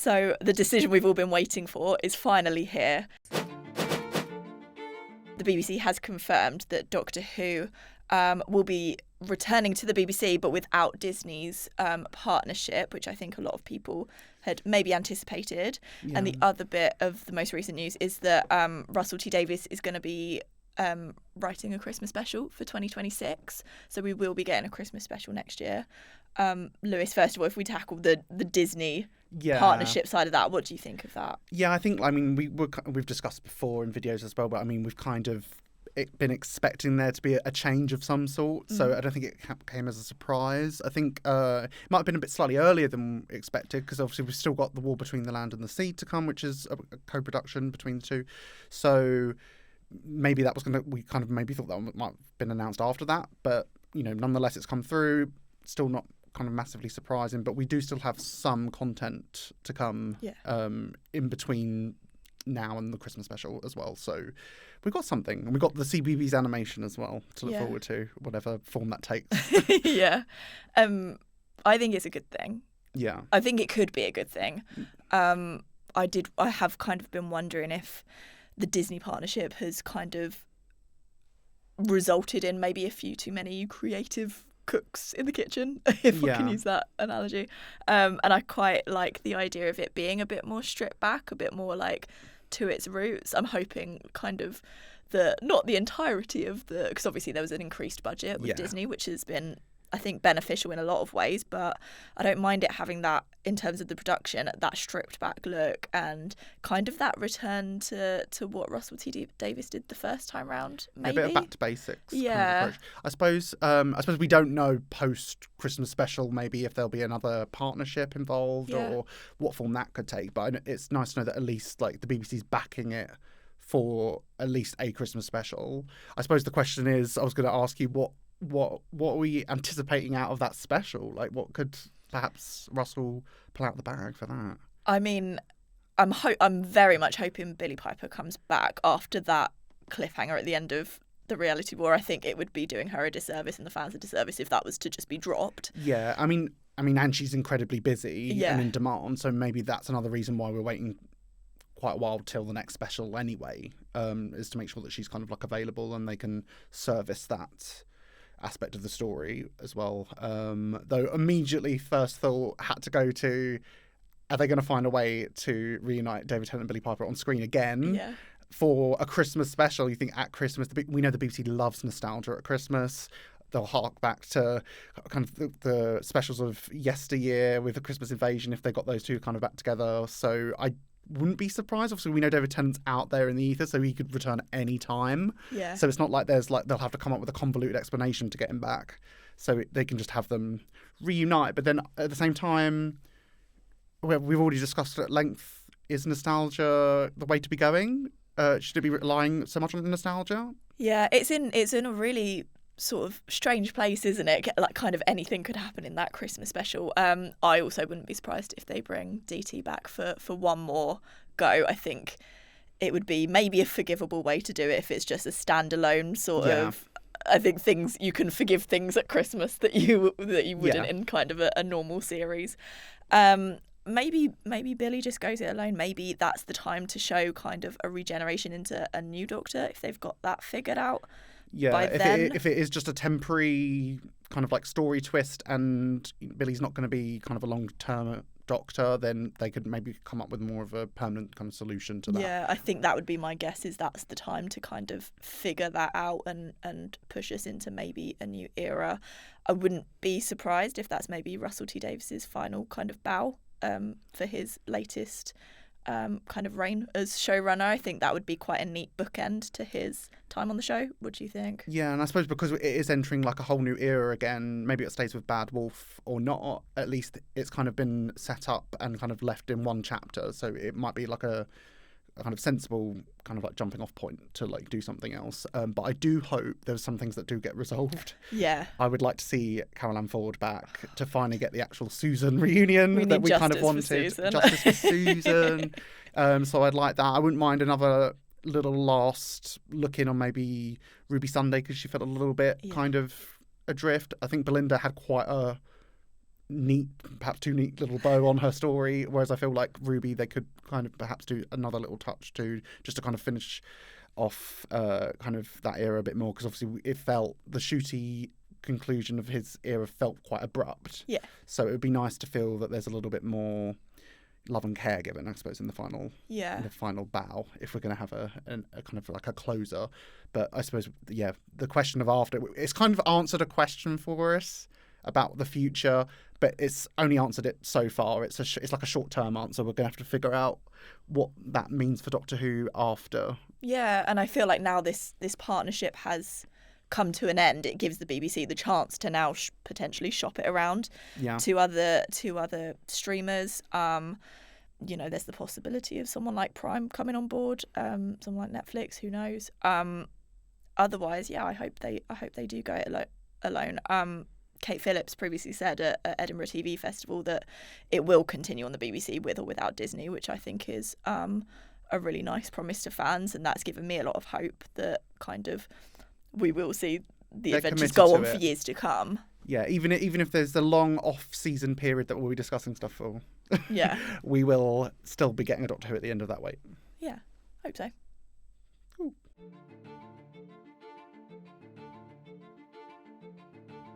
So the decision we've all been waiting for is finally here. The BBC has confirmed that Doctor Who will be returning to the BBC, but without Disney's partnership, which I think a lot of people had maybe anticipated. Yeah. And the other bit of the most recent news is that Russell T Davies is going to be writing a Christmas special for 2026. So we will be getting a Christmas special next year. Lewis, first of all, if we tackle the Disney partnership side of that, what do you think of that? Yeah, I think, we've discussed before in videos as well, but we've kind of been expecting there to be a change of some sort, so I don't think it came as a surprise. I think it might have been a bit slightly earlier than expected, because obviously we've still got The War Between the Land and the Sea to come, which is a co-production between the two. So maybe that was we kind of maybe thought that might have been announced after that, but nonetheless it's come through. Still not kind of massively surprising, but we do still have some content to come in between now and the Christmas special as well. So we've got something, and we've got the CBeebies animation as well to look forward to, whatever form that takes. Yeah. I think it's a good thing. Yeah. I think it could be a good thing. I have kind of been wondering if the Disney partnership has kind of resulted in maybe a few too many creative cooks in the kitchen, if I can use that analogy. And I quite like the idea of it being a bit more stripped back, a bit more like to its roots. I'm hoping kind of not the entirety of because obviously there was an increased budget with Disney, which has been, I think, beneficial in a lot of ways, but I don't mind it having that, in terms of the production, that stripped back look and kind of that return to what Russell T Davies did the first time round. Maybe a bit of back to basics. Yeah, kind of I suppose we don't know post Christmas special maybe if there'll be another partnership involved or what form that could take. But it's nice to know that at least like the BBC's backing it for at least a Christmas special. I suppose the question is, I was going to ask you what are we anticipating out of that special? Like, what could perhaps Russell pull out the bag for that? I mean, I'm very much hoping Billie Piper comes back after that cliffhanger at the end of the reality war. I think it would be doing her a disservice and the fans a disservice if that was to just be dropped. Yeah, I mean, and she's incredibly busy and in demand, so maybe that's another reason why we're waiting quite a while till the next special anyway, is to make sure that she's kind of like available and they can service that aspect of the story as well. Though immediately first thought had to go to, are they going to find a way to reunite David Tennant and Billie Piper on screen again for a Christmas special? You think at Christmas, we know the BBC loves nostalgia at Christmas. They'll hark back to kind of the specials of yesteryear with the Christmas Invasion if they got those two kind of back together. So I wouldn't be surprised. Obviously, we know David Tennant's out there in the ether, so he could return at any time. Yeah. So it's not like they'll have to come up with a convoluted explanation to get him back. So they can just have them reunite. But then at the same time, we've already discussed at length, is nostalgia the way to be going? Should it be relying so much on nostalgia? Yeah, it's in a really sort of strange place, isn't it? Like, kind of anything could happen in that Christmas special. I also wouldn't be surprised if they bring DT back for one more go. I think it would be maybe a forgivable way to do it if it's just a standalone sort of. I think you can forgive things at Christmas that you wouldn't in kind of a normal series. Maybe Billie just goes it alone. Maybe that's the time to show kind of a regeneration into a new Doctor if they've got that figured out. Yeah, if it is just a temporary kind of like story twist and Billie's not going to be kind of a long-term Doctor, then they could maybe come up with more of a permanent kind of solution to that. Yeah, I think that would be my guess, is that's the time to kind of figure that out and push us into maybe a new era. I wouldn't be surprised if that's maybe Russell T Davies's final kind of bow for his latest kind of reign as showrunner. I think that would be quite a neat bookend to his time on the show. What do you think? Yeah, and I suppose because it is entering like a whole new era again, maybe it stays with Bad Wolf or not, at least it's kind of been set up and kind of left in one chapter, so it might be like a kind of sensible kind of like jumping off point to like do something else. But I do hope there's some things that do get resolved. Yeah. I would like to see Carol Ann Ford back to finally get the actual Susan reunion that we kind of wanted. Justice for Susan. So I'd like that. I wouldn't mind another little last look in on maybe Ruby Sunday because she felt a little bit kind of adrift. I think Belinda had quite a perhaps too neat little bow on her story, whereas I feel like Ruby, they could kind of perhaps do another little touch to just to kind of finish off kind of that era a bit more, because obviously it felt the shooty conclusion of his era felt quite abrupt. Yeah. So it would be nice to feel that there's a little bit more love and care given, I suppose, in the final bow, if we're going to have a kind of like a closer. But I suppose, yeah, the question of after, it's kind of answered a question for us about the future, but it's only answered it so far. It's like a short-term answer. We're going to have to figure out what that means for Doctor Who after. Yeah, and I feel like now this partnership has come to an end. It gives the BBC the chance to now potentially shop it around to other streamers. There's the possibility of someone like Prime coming on board, someone like Netflix, who knows. Otherwise, I hope they do go it alone. Kate Phillips previously said at Edinburgh TV Festival that it will continue on the BBC with or without Disney, which I think is a really nice promise to fans, and that's given me a lot of hope that kind of we will see the adventures go on for years to come. Yeah, even if there's a long off-season period that we'll be discussing stuff for, we will still be getting a Doctor Who at the end of that wait. Yeah, hope so. Cool.